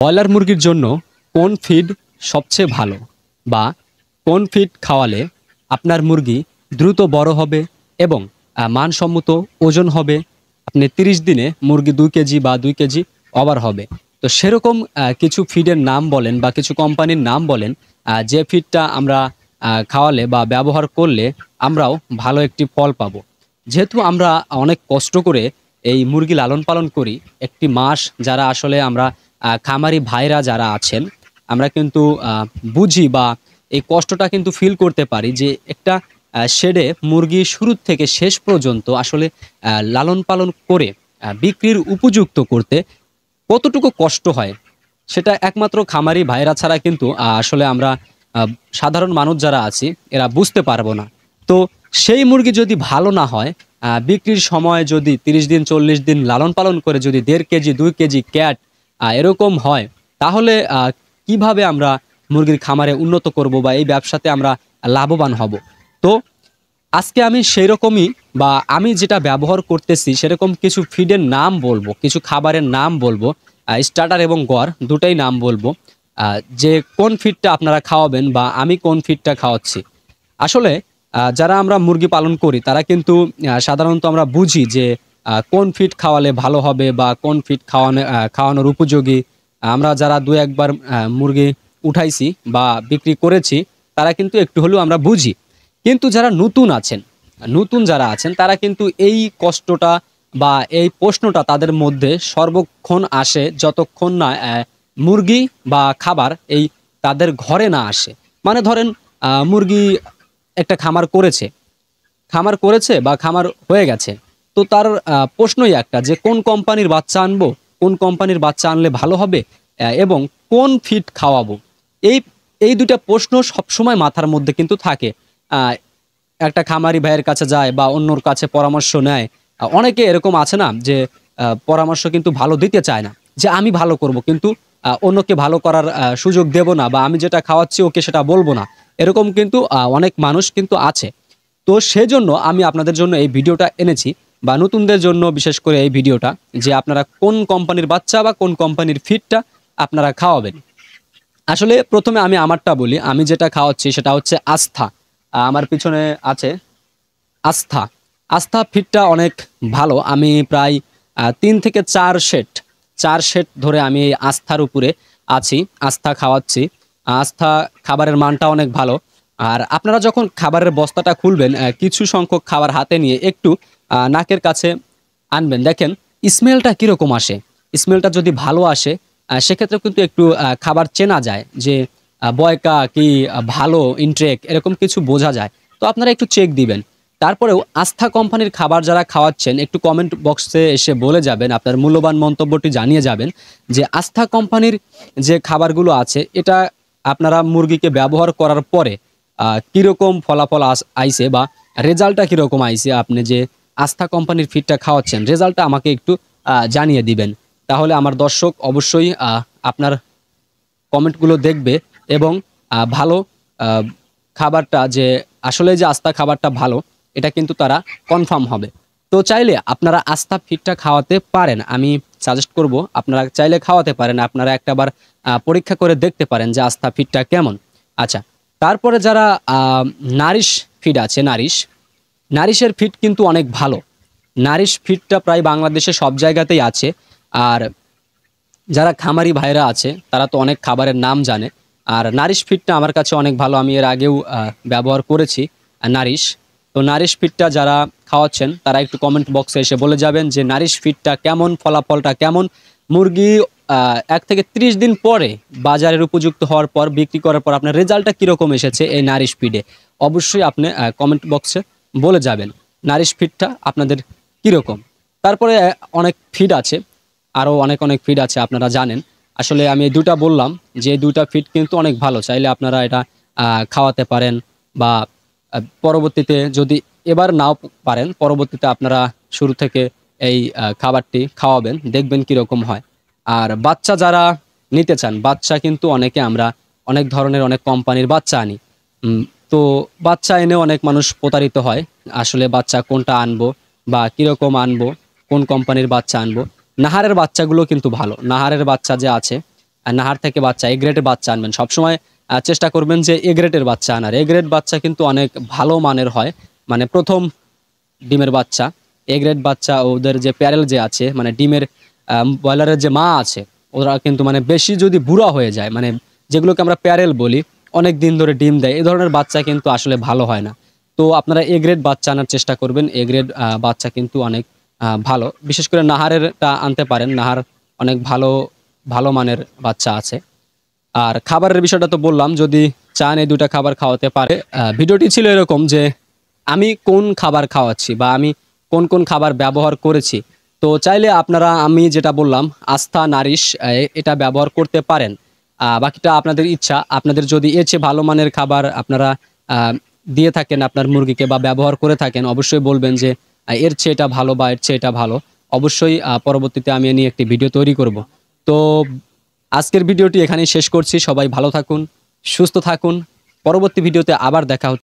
Broiler মুরগির জন্য কোন ফিড সবচেয়ে ভালো, বা কোন ফিড খাওয়ালে আপনার মুরগি দ্রুত বড় হবে এবং মানসম্মত ওজন হবে, আপনি ৩০ দিনে মুরগি ২ কেজি বা ২ কেজি ওভার হবে। তো সেরকম কিছু ফিডের নাম বলেন বা কিছু কোম্পানির নাম বলেন যে ফিডটা আমরা খাওয়ালে বা ব্যবহার করলে আমরাও ভালো একটি ফল পাবো। যেহেতু আমরা অনেক কষ্ট করে এই মুরগি লালন পালন করি, একটি মাস যারা আসলে আমরা খামারি ভাইরা যারা আছেন, আমরা কিন্তু বুঝি বা এই কষ্টটা কিন্তু ফিল করতে পারি যে একটা শেডে মুরগি শুরু থেকে শেষ পর্যন্ত আসলে লালন পালন করে বিক্রির উপযুক্ত করতে কতটুকু কষ্ট হয়, সেটা একমাত্র খামারি ভাইরা ছাড়া কিন্তু আসলে আমরা সাধারণ মানুষ যারা আছি এরা বুঝতে পারবো না। তো সেই মুরগি যদি ভালো না হয়, বিক্রির সময় যদি ৩০ দিন ৪০ দিন লালন পালন করে যদি ১.৫ কেজি ২ কেজি ক্যাট এরকম হয়, তাহলে কিভাবে আমরা মুরগির খামারে উন্নত করব বা এই ব্যবসাতে আমরা লাভবান হব? তো আজকে আমি সেইরকমই বা আমি যেটা ব্যবহার করতেছি সেরকম কিছু ফিডের নাম বলবো, কিছু খাবারের নাম বলবো, স্টার্টার এবং গড় দুটাই নাম বলবো, যে কোন ফিডটা আপনারা খাওয়াবেন বা আমি কোন ফিডটা খাওয়াচ্ছি। আসলে যারা আমরা মুরগি পালন করি তারা কিন্তু সাধারণত আমরা বুঝি যে কোন ফিড খাওয়ালে ভালো হবে বা কোন ফিড খাওয়ানোর উপযোগী। আমরা যারা ২-১ বার মুরগি উঠাইছি বা বিক্রি করেছি, তারা কিন্তু একটু হলেও আমরা বুঝি। কিন্তু যারা নতুন যারা আছেন তারা কিন্তু এই কষ্টটা বা এই প্রশ্নটা তাদের মধ্যে সর্বক্ষণ আসে যতক্ষণ না মুরগি বা খাবার এই তাদের ঘরে না আসে। মানে ধরেন মুরগি একটা খামার করেছে বা খামার হয়ে গেছে। তো তার প্রশ্নই একটা যে কোন কোম্পানির বাচ্চা আনবো, কোন কোম্পানির বাচ্চা আনলে ভালো হবে, এবং কোন ফিড খাওয়াবো। এই এই ২ টা প্রশ্ন সবসময় মাথার মধ্যে কিন্তু থাকে। আ একটা খামারি ভাইয়ের কাছে যায় বা অন্যর কাছে পরামর্শ নেয়। অনেকে এরকম আছে না যে পরামর্শ কিন্তু ভালো দিতে চায় না। যে আমি ভালো করব কিন্তু অন্যকে ভালো করার সুযোগ দেব না বা আমি যেটা খাওয়াচ্ছি ওকে সেটা বলব না। এরকম কিন্তু অনেক মানুষ কিন্তু আছে। তো সেজন্য আমি আপনাদের জন্য এই ভিডিওটা এনেছি বা নতুনদের জন্য বিশেষ করে এই ভিডিওটা, যে আপনারা কোন কোম্পানির বাচ্চা বা কোন কোম্পানির ফিডটা আপনারা খাওয়াবেন। আসলে ১ম এ আমি আমারটা বলি। আমি যেটা খাওয়াচ্ছি সেটা হচ্ছে আস্থা। আমার পিছনে আছে আস্থা। আস্থা ফিডটা অনেক ভালো। আমি প্রায় ৩ থেকে ৪ সেট ধরে আমি এই আস্থার উপরে আছি। আস্থা খাওয়াচ্ছি। আস্থা খাবারের মানটা অনেক ভালো। আর আপনারা যখন খাবারের বস্তাটা খুলবেন, কিছু সংখ্যক খাবার হাতে নিয়ে একটু নাকের কাছে আনবেন। দেখেন স্মেলটা কিরকম আসে। স্মেলটা যদি ভালো আসে, সেক্ষেত্রে কিন্তু একটু খাবার চেনা যায় যে বয়কা কি ভালো ইনটেক এরকম কিছু বোঝা যায়। তো আপনারা একটু চেক দিবেন। তারপরেও আস্থা কোম্পানির খাবার যারা খাওয়াচ্ছেন একটু কমেন্ট বক্সে এসে বলে যাবেন, আপনার মূল্যবান মন্তব্যটি জানিয়ে যাবেন যে আস্থা কোম্পানির যে খাবারগুলো আছে এটা আপনারা মুরগিকে ব্যবহার করার পরে কিরকম ফলাফল আইছে বা রেজাল্টটা কিরকম আইছে, আপনি যে আস্থা কোম্পানির ফিডটা খাওয়াচ্ছেন রেজাল্টটা আমাকে একটু জানিয়ে দিবেন। তাহলে আমার দর্শক অবশ্যই আপনার কমেন্টগুলো দেখবে এবং ভালো আ খাবারটা যে আসলে যে আস্থা খাবারটা ভালো, এটা কিন্তু তারা কনফার্ম হবে। তো চাইলে আপনারা আস্থা ফিডটা খাওয়াতে পারেন। আমি সাজেস্ট করব আপনারা চাইলে খাওয়াতে পারেন। আপনারা একটাবার পরীক্ষা করে দেখতে পারেন যে আস্থা ফিডটা কেমন। আচ্ছা, তারপরে যারা আ নারিশ ফিড আছে, নারিশের ফিড কিন্তু অনেক ভালো। নারিশ ফিডটা প্রায় বাংলাদেশে সব জায়গাতেই আছে। আর যারা খামারি ভাইরা আছে তারা তো অনেক খাবারের নাম জানে। আর নারিশ ফিডটা আমার কাছে অনেক ভালো। আমি এর আগেও ব্যবহার করেছি নারিশ। তো নারিশ ফিডটা যারা খাওয়াচ্ছেন তারা একটু কমেন্ট বক্সে এসে বলে যাবেন যে নারিশ ফিডটা কেমন, ফলাফলটা কেমন? মুরগি ১ থেকে ৩০ দিন পরে বাজারের উপযুক্ত হওয়ার পর বিক্রি করার পর আপনার রেজাল্টটা কিরকম এসেছে এই নারিশ ফিডে? অবশ্যই আপনি কমেন্ট বক্সে বলে যাবেন। নারিশ ফিডটা আপনাদের কিরকম? তারপরে অনেক ফিড আছে। আরো অনেক ফিড আছে আপনারা জানেন। আসলে আমি এই ২ টা বললাম যে ২ টা ফিড কিন্তু অনেক ভালো। চাইলে আপনারা এটা খাওয়াতে পারেন বা পরবর্তীতে যদি এবার নাও পারেন, পরবর্তীতে আপনারা শুরু থেকে এই খাবারটি খাওয়াবেন। দেখবেন কিরকম হয়। আর বাচ্চা যারা নিতে চান, বাচ্চা কিন্তু আমরা অনেক ধরনের অনেক কোম্পানির বাচ্চা আনি। উম তো বাচ্চা এনেও অনেক মানুষ প্রতারিত হয়। আসলে বাচ্চা কোনটা আনবো বা কিরকম আনবো, কোন কোম্পানির বাচ্চা আনবো। নাহারের বাচ্চাগুলো কিন্তু ভালো। নাহারের বাচ্চা যে আছে নাহার থেকে বাচ্চা এ গ্রেডের বাচ্চা আনবেন। সবসময় চেষ্টা করবেন যে এ গ্রেডের বাচ্চা আনার। এ গ্রেড বাচ্চা কিন্তু অনেক ভালো মানের হয়, মানে প্রথম ডিমের বাচ্চা। এ গ্রেড বাচ্চা ওদের যে প্যারেল যে আছে, মানে ডিমের ব্রয়লারের যে মা আছে, ওরা কিন্তু মানে বেশি যদি বুড়া হয়ে যায়, মানে যেগুলোকে আমরা প্যারেল বলি, অনেক দিন ধরে ডিম দেয়, এই ধরনের বাচ্চা কিন্তু আসলে ভালো হয় না। তো আপনারা এ গ্রেড বাচ্চা আনার চেষ্টা করবেন। এ গ্রেড বাচ্চা কিন্তু অনেক ভালো। বিশেষ করে নাহারেরটা আনতে পারেন। নাহার অনেক ভালো ভালো মানের বাচ্চা আছে। আর খাবারের বিষয়টা তো বললাম, যদি চান এই দুটা খাবার খাওয়াতে পারে। ভিডিওটি ছিল এরকম যে আমি কোন খাবার খাওয়াচ্ছি বা আমি কোন কোন খাবার ব্যবহার করেছি। তো চাইলে আপনারা আমি যেটা বললাম আস্থা নারিশ এটা ব্যবহার করতে পারেন। বাকিটা আপনাদের ইচ্ছা। আপনাদের যদি এর চেয়ে ভালো মানের খাবার আপনারা আহ, দিয়ে থাকেন আপনার মুরগিকে বা ব্যবহার করে থাকেন, অবশ্যই বলবেন যে এর চেয়ে এটা ভালো বা এর চেয়ে এটা ভালো। অবশ্যই পরবর্তীতে আমি এ নিয়ে একটি ভিডিও তৈরি করব। তো আজকের ভিডিওটি এখানেই শেষ করছি। সবাই ভালো থাকুন, সুস্থ থাকুন। পরবর্তী ভিডিওতে আবার দেখা হচ্ছে।